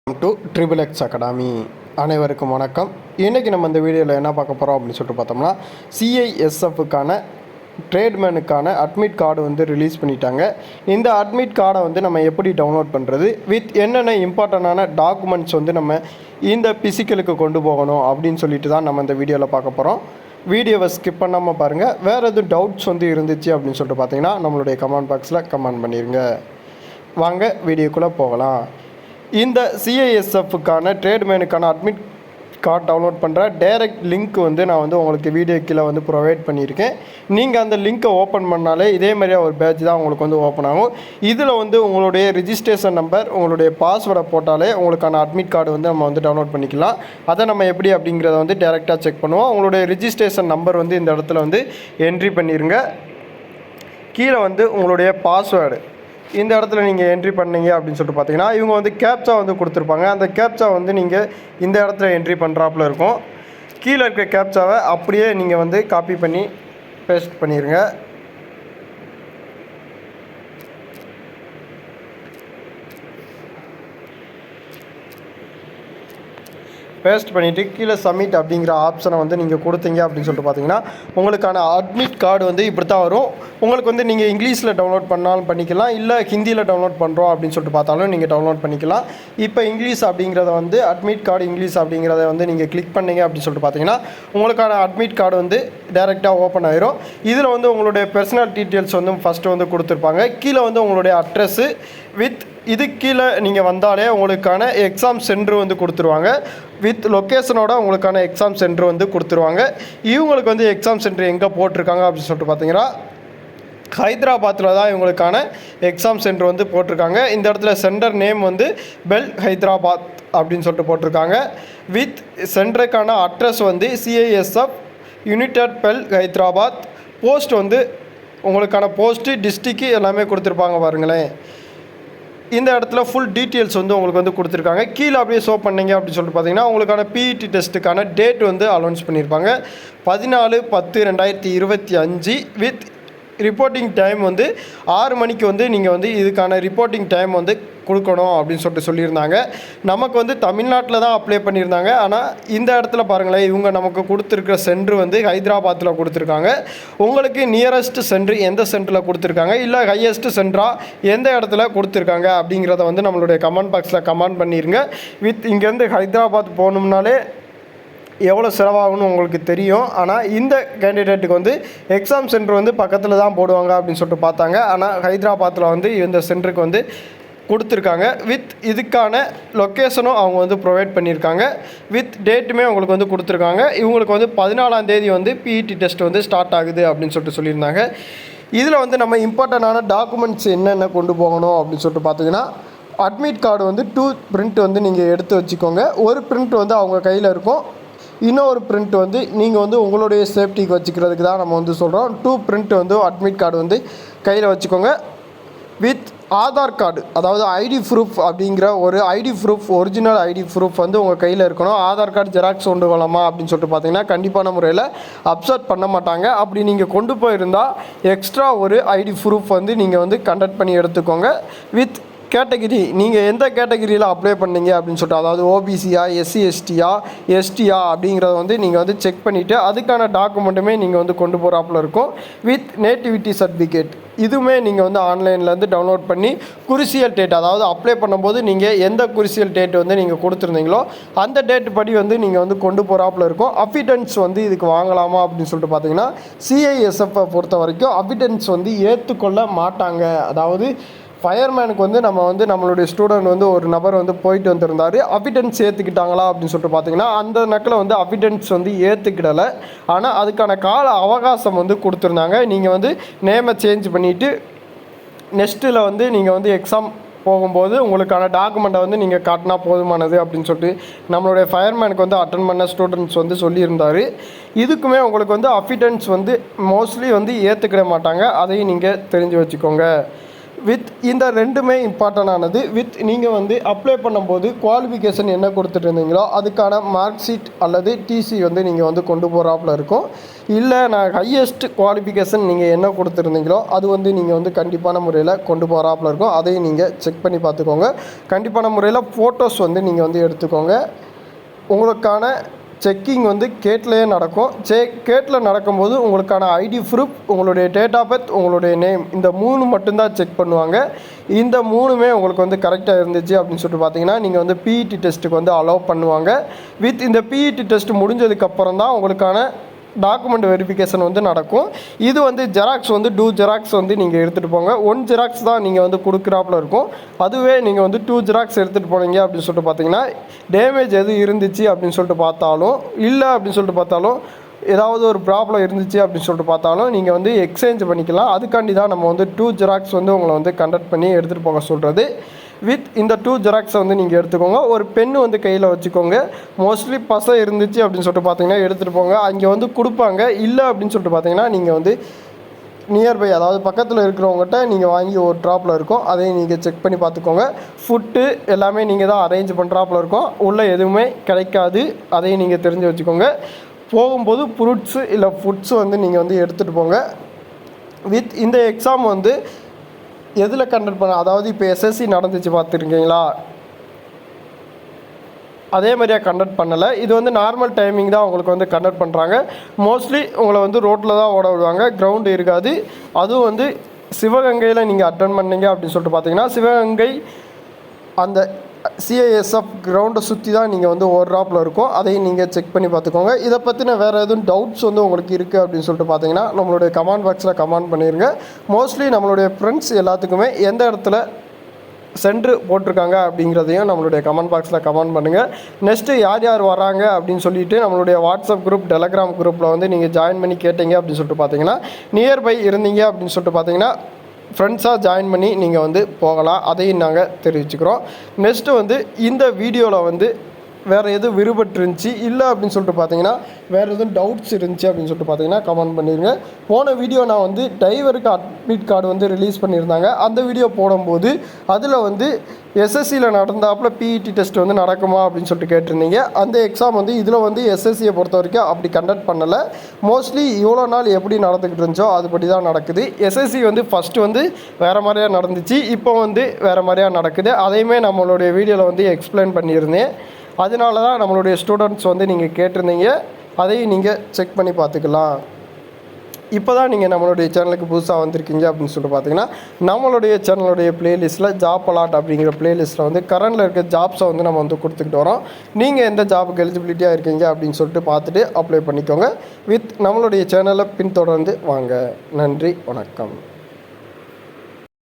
To triple X academy அனைவருக்கும் வணக்கம். இன்றைக்கி நம்ம இந்த வீடியோவில் என்ன பார்க்க போகிறோம் அப்படின்னு சொல்லிட்டு பார்த்தோம்னா, சிஐஎஸ்எஃப்க்கான ட்ரேட்மேனுக்கான அட்மிட் கார்டு வந்து ரிலீஸ் பண்ணிட்டாங்க. இந்த அட்மிட் கார்டை வந்து நம்ம எப்படி டவுன்லோட் பண்ணுறது, வித் என்னென்ன இம்பார்ட்டண்டான டாக்குமெண்ட்ஸ் வந்து நம்ம இந்த பிசிக்கலுக்கு கொண்டு போகணும் அப்படின்னு சொல்லிட்டு தான் நம்ம இந்த வீடியோவில் பார்க்க போகிறோம். வீடியோவை ஸ்கிப் பண்ணாமல் பாருங்கள். வேறு எதுவும் டவுட்ஸ் வந்து இருந்துச்சு அப்படின்னு சொல்லிட்டு பார்த்தீங்கன்னா நம்மளுடைய கமெண்ட் பாக்ஸில் கமெண்ட் பண்ணிடுங்க. வாங்க வீடியோக்குள்ளே போகலாம். இந்த சிஐஎஸ்எஃப்க்கான ட்ரேட்மேனுக்கான அட்மிட் கார்டு டவுன்லோட் பண்ணுற டைரக்ட் லிங்க் வந்து நான் வந்து உங்களுக்கு வீடியோ கீழே வந்து ப்ரொவைட் பண்ணியிருக்கேன். நீங்கள் அந்த லிங்க்கை ஓப்பன் பண்ணாலே இதே மாதிரியா ஒரு பேட்ச் தான் உங்களுக்கு வந்து ஓப்பன் ஆகும். இதில் வந்து உங்களுடைய ரிஜிஸ்ட்ரேஷன் நம்பர், உங்களுடைய பாஸ்வேர்டை போட்டாலே உங்களுக்கான அட்மிட் கார்டு வந்து நம்ம வந்து டவுன்லோட் பண்ணிக்கலாம். அதை நம்ம எப்படி அப்படிங்கிறத வந்து டேரெக்டாக செக் பண்ணுவோம். உங்களுடைய ரிஜிஸ்ட்ரேஷன் நம்பர் வந்து இந்த இடத்துல வந்து என்ட்ரி பண்ணிடுங்க. கீழே வந்து உங்களுடைய பாஸ்வேர்டு இந்த இடத்துல நீங்கள் என்ட்ரி பண்ணீங்க அப்படின்னு சொல்லிட்டு பார்த்தீங்கன்னா இவங்க வந்து கேப்சா வந்து கொடுத்துருப்பாங்க. அந்த கேப்சா வந்து நீங்கள் இந்த இடத்துல என்ட்ரி பண்ணுறாப்புல இருக்கும். கீழே இருக்க கேப்சாவை அப்படியே நீங்கள் வந்து காப்பி பண்ணி பேஸ்ட் பண்ணிடுங்க. பேஸ்ட் பண்ணிவிட்டு கீழே சப்மிட் அப்படிங்கிற ஆப்ஷனை வந்து நீங்கள் கொடுத்தீங்க அப்படின்னு சொல்லிட்டு பார்த்தீங்கன்னா உங்களுக்கான அட்மிட் கார்டு வந்து இப்படி தான் வரும். உங்களுக்கு வந்து நீங்கள் இங்கிலீஷில் டவுன்லோட் பண்ணாலும் பண்ணிக்கலாம், இல்லை ஹிந்தியில் டவுன்லோட் பண்ணுறோம் அப்படின்னு சொல்லிட்டு பார்த்தாலும் நீங்கள் டவுன்லோட் பண்ணிக்கலாம். இப்போ இங்கிலீஷ் அப்படிங்கிறத வந்து அட்மிட் கார்டு இங்கிலீஷ் அப்படிங்கிறத வந்து நீங்கள் கிளிக் பண்ணீங்க அப்படின்னு சொல்லிட்டு பார்த்தீங்கன்னா உங்களுக்கான அட்மிட் கார்டு வந்து டைரெக்டாக ஓப்பன் ஆயிரும். இதில் வந்து உங்களுடைய பர்சனல் டீட்டெயில்ஸ் வந்து ஃபஸ்ட்டு வந்து கொடுத்துருப்பாங்க. கீழே வந்து உங்களுடைய அட்ரஸ்ஸு வித் இது கீழே நீங்கள் வந்தாலே உங்களுக்கான எக்ஸாம் சென்டர் வந்து கொடுத்துருவாங்க. வித் லொக்கேஷனோட உங்களுக்கான எக்ஸாம் சென்டர் வந்து கொடுத்துருவாங்க. இவங்களுக்கு வந்து எக்ஸாம் சென்டர் எங்கே போட்டிருக்காங்க அப்படின்னு சொல்லிட்டு பார்த்தீங்கன்னா ஹைதராபாத்தில் தான் இவங்களுக்கான எக்ஸாம் சென்டர் வந்து போட்டிருக்காங்க. இந்த இடத்துல சென்டர் நேம் வந்து பெல் ஹைதராபாத் அப்படின்னு சொல்லிட்டு போட்டிருக்காங்க. வித் சென்டருக்கான அட்ரஸ் வந்து CISF United bell Hyderabad. Post வந்து உங்களுக்கான போஸ்ட்டு டிஸ்ட்ரிக்கு எல்லாமே கொடுத்துருப்பாங்க பாருங்களேன். இந்த இடத்துல ஃபுல் டீட்டெயில்ஸ் வந்து உங்களுக்கு வந்து கொடுத்துருக்காங்க. கீழே அப்படியே ஷோ பண்ணீங்க அப்படின்னு சொல்லிட்டு பார்த்தீங்கன்னா உங்களுக்கான பிஇடி டெஸ்ட்டுக்கான டேட் வந்து அனௌன்ஸ் பண்ணியிருப்பாங்க. 14/10/2025 வித் ரிப்போர்ட்டிங் டைம் வந்து 6 மணிக்கு வந்து நீங்கள் வந்து இதுக்கான ரிப்போர்ட்டிங் டைம் வந்து கொடுக்கணும் அப்படின்னு சொல்லிட்டு சொல்லியிருந்தாங்க. நமக்கு வந்து தமிழ்நாட்டில் தான் அப்ளை பண்ணியிருந்தாங்க. ஆனால் இந்த இடத்துல பாருங்களேன், இவங்க நமக்கு கொடுத்துருக்கிற சென்டர் வந்து ஹைதராபாத்தில் கொடுத்துருக்காங்க. உங்களுக்கு நியரஸ்ட் சென்டர் எந்த சென்டரில் கொடுத்துருக்காங்க, இல்லை ஹையஸ்ட் சென்டராக எந்த இடத்துல கொடுத்துருக்காங்க அப்படிங்கிறத வந்து நம்மளுடைய கமெண்ட் பாக்ஸில் கமெண்ட் பண்ணிடுங்க. வித் இங்கேருந்து ஹைதராபாத் போகணும்னாலே எவ்வளோ செலவாகும்னு உங்களுக்கு தெரியும். ஆனால் இந்த கேண்டிடேட்டுக்கு வந்து எக்ஸாம் சென்டர் வந்து பக்கத்தில் தான் போடுவாங்க அப்படின்னு சொல்லிட்டு பார்த்தாங்க. ஆனால் ஹைதராபாத்தில் வந்து இந்த சென்டருக்கு வந்து கொடுத்துருக்காங்க. வித் இதுக்கான லொக்கேஷனும் அவங்க வந்து ப்ரொவைட் பண்ணியிருக்காங்க. வித் டேட்டுமே உங்களுக்கு வந்து கொடுத்துருக்காங்க. இவங்களுக்கு வந்து 14ஆம் தேதி வந்து பிஇடி டெஸ்ட் வந்து ஸ்டார்ட் ஆகுது அப்படின்னு சொல்லிட்டு சொல்லியிருந்தாங்க. இதில் வந்து நம்ம இம்பார்ட்டண்டான டாக்குமெண்ட்ஸ் என்னென்ன கொண்டு போகணும் அப்படின்னு சொல்லிட்டு பார்த்தீங்கன்னா அட்மிட் கார்டு வந்து 2 பிரிண்ட் வந்து நீங்கள் எடுத்து வச்சுக்கோங்க. ஒரு பிரிண்ட் வந்து அவங்க கையில் இருக்கும், இன்னொரு பிரிண்ட் வந்து நீங்கள் வந்து உங்களுடைய சேஃப்டிக்கு வச்சுக்கிறதுக்கு தான் நம்ம வந்து சொல்கிறோம். 2 பிரிண்ட் வந்து அட்மிட் கார்டு வந்து கையில் வச்சுக்கோங்க. வித் ஆதார் கார்டு, அதாவது ஐடி ப்ரூஃப் அப்படிங்கிற ஒரு ID proof, original ID proof வந்து உங்கள் கையில் இருக்கணும். ஆதார் கார்டு ஜெராக்ஸ் கொண்டு வரலாமா அப்படின்னு சொல்லிட்டு பார்த்தீங்கன்னா கண்டிப்பான முறையில் அப்செட் பண்ண மாட்டாங்க. அப்படி நீங்கள் கொண்டு போயிருந்தால் எக்ஸ்ட்ரா ஒரு ஐடி ப்ரூஃப் வந்து நீங்கள் வந்து கண்டக்ட் பண்ணி எடுத்துக்கோங்க. வித் கேட்டகிரி, நீங்கள் எந்த கேட்டகிரியில் அப்ளை பண்ணீங்க அப்படின்னு சொல்லிட்டு, அதாவது ஓபிசியா, எஸ்சி எஸ்டியா, எஸ்டியா அப்படிங்கிறத வந்து நீங்கள் வந்து செக் பண்ணிவிட்டு அதுக்கான டாக்குமெண்ட்டுமே நீங்கள் வந்து கொண்டு போகிறாப்புல இருக்கும். வித் நேட்டிவிட்டி சர்டிஃபிகேட் இதுவுமே நீங்கள் வந்து ஆன்லைன்லேருந்து டவுன்லோட் பண்ணி குருசியல் டேட், அதாவது அப்ளை பண்ணும்போது நீங்கள் எந்த குருசியல் டேட் வந்து நீங்கள் கொடுத்துருந்தீங்களோ அந்த டேட் படி வந்து நீங்கள் வந்து கொண்டு போகிறாப்புல இருக்கும். அஃபிடன்ஸ் வந்து இதுக்கு வாங்கலாமா அப்படின்னு சொல்லிட்டு பார்த்தீங்கன்னா சிஐஎஸ்எஃப்பை பொறுத்த வரைக்கும் அஃபிடன்ஸ் வந்து ஏற்றுக்கொள்ள மாட்டாங்க. அதாவது ஃபயர்மேனுக்கு வந்து நம்ம வந்து நம்மளுடைய ஸ்டூடெண்ட் வந்து ஒரு நபர் வந்து போயிட்டு வந்திருந்தார், அஃபிடன்ஸ் ஏற்றுக்கிட்டாங்களா அப்படின்னு சொல்லிட்டு பார்த்தீங்கன்னா அந்த நக்கில் வந்து அஃபிடன்ஸ் வந்து ஏற்றுக்கிடலை. ஆனால் அதுக்கான கால அவகாசம் வந்து கொடுத்துருந்தாங்க. நீங்கள் வந்து நேமை சேஞ்ச் பண்ணிவிட்டு நெக்ஸ்ட்டில் வந்து நீங்கள் வந்து எக்ஸாம் போகும்போது உங்களுக்கான டாக்குமெண்ட்டை வந்து நீங்கள் காட்டினா போதுமானது அப்படின்னு சொல்லிட்டு நம்மளுடைய ஃபயர்மேனுக்கு வந்து அட்டன் பண்ண ஸ்டூடெண்ட்ஸ் வந்து சொல்லியிருந்தார். இதுக்குமே உங்களுக்கு வந்து அஃபிடன்ஸ் வந்து மோஸ்ட்லி வந்து ஏற்றுக்கிட மாட்டாங்க. அதையும் நீங்கள் தெரிஞ்சு வச்சுக்கோங்க. இந்த ரெண்டுமே இம்பார்ட்டண்டானது. நீங்கள் வந்து அப்ளை பண்ணும்போது குவாலிஃபிகேஷன் என்ன கொடுத்துட்டு இருந்தீங்களோ அதுக்கான மார்க் ஷீட் அல்லது டிசி வந்து நீங்கள் வந்து கொண்டு போகிறாப்புல இருக்கும். இல்லை நான் ஹையஸ்ட் குவாலிஃபிகேஷன் நீங்கள் என்ன கொடுத்துருந்தீங்களோ அது வந்து நீங்கள் வந்து கண்டிப்பான முறையில் கொண்டு போகிறாப்புல இருக்கும். அதையும் நீங்கள் செக் பண்ணி பார்த்துக்கோங்க. கண்டிப்பான முறையில் ஃபோட்டோஸ் வந்து நீங்கள் வந்து எடுத்துக்கோங்க. உங்களுக்கான செக்கிங் வந்து கேட்லேயே நடக்கும். கேட்டில் நடக்கும்போது உங்களுக்கான ஐடி ப்ரூஃப், உங்களுடைய டேட் ஆஃப் பர்த், உங்களுடைய நேம், இந்த 3 மட்டும்தான் செக் பண்ணுவாங்க. இந்த 3மே உங்களுக்கு வந்து கரெக்டாக இருந்துச்சு அப்படின்னு சொல்லிட்டு பார்த்தீங்கன்னா நீங்கள் வந்து பிஇடி டெஸ்ட்டுக்கு வந்து அலோவ் பண்ணுவாங்க. இந்த பிஇடி டெஸ்ட் முடிஞ்சதுக்கப்புறம் தான் உங்களுக்கான டாக்குமெண்ட் வெரிஃபிகேஷன் வந்து நடக்கும். இது வந்து ஜெராக்ஸ் வந்து 2 ஜெராக்ஸ் வந்து நீங்கள் எடுத்துகிட்டு போங்க. 1 ஜெராக்ஸ் தான் நீங்கள் வந்து கொடுக்குறாப்புல இருக்கும். அதுவே நீங்கள் வந்து 2 ஜெராக்ஸ் எடுத்துகிட்டு போனீங்க அப்படின்னு சொல்லிட்டு பார்த்தீங்கன்னா டேமேஜ் எது இருந்துச்சு அப்படின்னு சொல்லிட்டு பார்த்தாலும், இல்லை அப்படின்னு சொல்லிட்டு பார்த்தாலும், ஏதாவது ஒரு ப்ராப்ளம் இருந்துச்சு அப்படின்னு சொல்லிட்டு பார்த்தாலும் நீங்கள் வந்து எக்ஸ்சேஞ்ச் பண்ணிக்கலாம். அதுக்காண்டி தான் நம்ம வந்து 2 ஜெராக்ஸ் வந்து உங்களை வந்து கண்டக்ட் பண்ணி எடுத்துகிட்டு போக சொல்கிறது. இந்த 2 ஜெராக்ஸை வந்து நீங்கள் எடுத்துக்கோங்க. ஒரு பென்னு வந்து கையில் வச்சுக்கோங்க. மோஸ்ட்லி பசை இருந்துச்சு அப்படின்னு சொல்லிட்டு பார்த்தீங்கன்னா எடுத்துகிட்டு போங்க. அங்கே வந்து கொடுப்பாங்க. இல்லை அப்படின்னு சொல்லிட்டு பார்த்தீங்கன்னா நீங்கள் வந்து நியர்பை, அதாவது பக்கத்தில் இருக்கிறவங்ககிட்ட நீங்கள் வாங்கி ஒரு ட்ராப்பில் இருக்கும், அதையும் நீங்கள் செக் பண்ணி பார்த்துக்கோங்க. ஃபுட்டு எல்லாமே நீங்கள் தான் அரேஞ்ச் பண்ணுறாப்புல இருக்கும். உள்ளே எதுவுமே கிடைக்காது, அதையும் நீங்கள் தெரிஞ்சு வச்சுக்கோங்க. போகும்போது ஃப்ரூட்ஸு இல்லை ஃபுட்ஸு வந்து நீங்கள் வந்து எடுத்துகிட்டு போங்க. இந்த எக்ஸாம் வந்து எதில் கண்டக்ட் பண்ண, அதாவது இப்போ எஸ்எஸ்சி நடந்துச்சு பார்த்துருக்கீங்களா, அதே மாதிரியாக கண்டக்ட் பண்ணலை. இது வந்து நார்மல் டைமிங் தான் உங்களுக்கு வந்து கண்டக்ட் பண்ணுறாங்க. மோஸ்ட்லி உங்களை வந்து ரோட்டில் தான் ஓட விடுவாங்க, கிரவுண்டு இருக்காது. அதுவும் வந்து சிவகங்கையில் நீங்கள் அட்டன் பண்ணீங்க அப்படின்னு சொல்லிட்டு பார்த்தீங்கன்னா சிவகங்கை அந்த சிஐஎஸ்எஃப் கிரவுண்டை சுற்றி தான் நீங்கள் வந்து ஓடுறாப்பில் இருக்கும். அதையும் நீங்கள் செக் பண்ணி பார்த்துக்கோங்க. இதை பற்றின வேறு எதுவும் டவுட்ஸ் வந்து உங்களுக்கு இருக்குது அப்படின்னு சொல்லிட்டு பார்த்தீங்கன்னா நம்மளுடைய கமெண்ட் பாக்ஸில் கமெண்ட் பண்ணிடுங்க. மோஸ்ட்லி நம்மளுடைய ஃப்ரெண்ட்ஸ் எல்லாத்துக்குமே எந்த இடத்துல சென்ட்ரு போட்டிருக்காங்க அப்படிங்கிறதையும் நம்மளுடைய கமெண்ட் பாக்ஸில் கமெண்ட் பண்ணுங்கள். நெக்ஸ்ட்டு யார் யார் வராங்க அப்படின்னு சொல்லிட்டு நம்மளுடைய வாட்ஸ்அப் குரூப், டெலகிராம் குரூப்பில் வந்து நீங்கள் ஜாயின் பண்ணி கேட்டீங்க அப்படின்னு சொல்லிட்டு பார்த்தீங்கன்னா நியர்பை இருந்தீங்க அப்படின்னு சொல்லிட்டு பார்த்தீங்கன்னா ஃப்ரெண்ட்ஸாக ஜாயின் பண்ணி நீங்கள் வந்து போகலாம். அதையும் நாங்கள் தெரிவிச்சுக்கிறோம். நெக்ஸ்ட்டு வந்து இந்த வீடியோவில் வந்து வேறு எதுவும் விருப்பட்டு இருந்துச்சு இல்லை அப்படின்னு சொல்லிட்டு பார்த்தீங்கன்னா வேறு எதுவும் டவுட்ஸ் இருந்துச்சு அப்படின்னு சொல்லிட்டு பார்த்தீங்கன்னா கமெண்ட் பண்ணிடுங்க. போன வீடியோ நான் வந்து டிரைவருக்கு அட்மிட் கார்டு வந்து ரிலீஸ் பண்ணியிருந்தாங்க. அந்த வீடியோ போடும்போது அதில் வந்து எஸ்எஸ்சியில் நடந்தாப்புல பிஇடி டெஸ்ட் வந்து நடக்குமா அப்படின்னு சொல்லிட்டு கேட்டிருந்தீங்க. அந்த எக்ஸாம் வந்து இதில் வந்து எஸ்எஸ்சியை பொறுத்த வரைக்கும் அப்படி கண்டக்ட் பண்ணலை. மோஸ்ட்லி இவ்வளோ நாள் எப்படி நடந்துக்கிட்டு இருந்துச்சோ அதுபடி தான் நடக்குது. எஸ்எஸ்சி வந்து ஃபஸ்ட்டு வந்து வேறு மாதிரியாக நடந்துச்சு, இப்போ வந்து வேறு மாதிரியாக நடக்குது. அதையுமே நம்மளுடைய வீடியோவில் வந்து எக்ஸ்பிளைன் பண்ணியிருந்தேன். அதனால தான் நம்மளுடைய ஸ்டூடெண்ட்ஸ் வந்து நீங்கள் கேட்டிருந்தீங்க, அதையும் நீங்கள் செக் பண்ணி பார்த்துக்கலாம். இப்போ தான் நீங்கள் நம்மளுடைய சேனலுக்கு புதுசாக வந்திருக்கீங்க அப்படின்னு சொல்லிட்டு பார்த்தீங்கன்னா நம்மளுடைய சேனலுடைய ப்ளேலிஸ்ட்டில் ஜாப் அலாட் அப்படிங்கிற ப்ளேலிஸ்ட்டில் வந்து கரண்டில் இருக்க ஜாப்ஸை வந்து நம்ம வந்து கொடுத்துக்கிட்டு வரோம். நீங்கள் எந்த ஜாபுக்கு எலிஜிபிலிட்டியாக இருக்கீங்க அப்படின்னு சொல்லிட்டு பார்த்துட்டு அப்ளை பண்ணிக்கோங்க. நம்மளுடைய சேனலை பின்தொடர்ந்து வாங்க. நன்றி, வணக்கம்.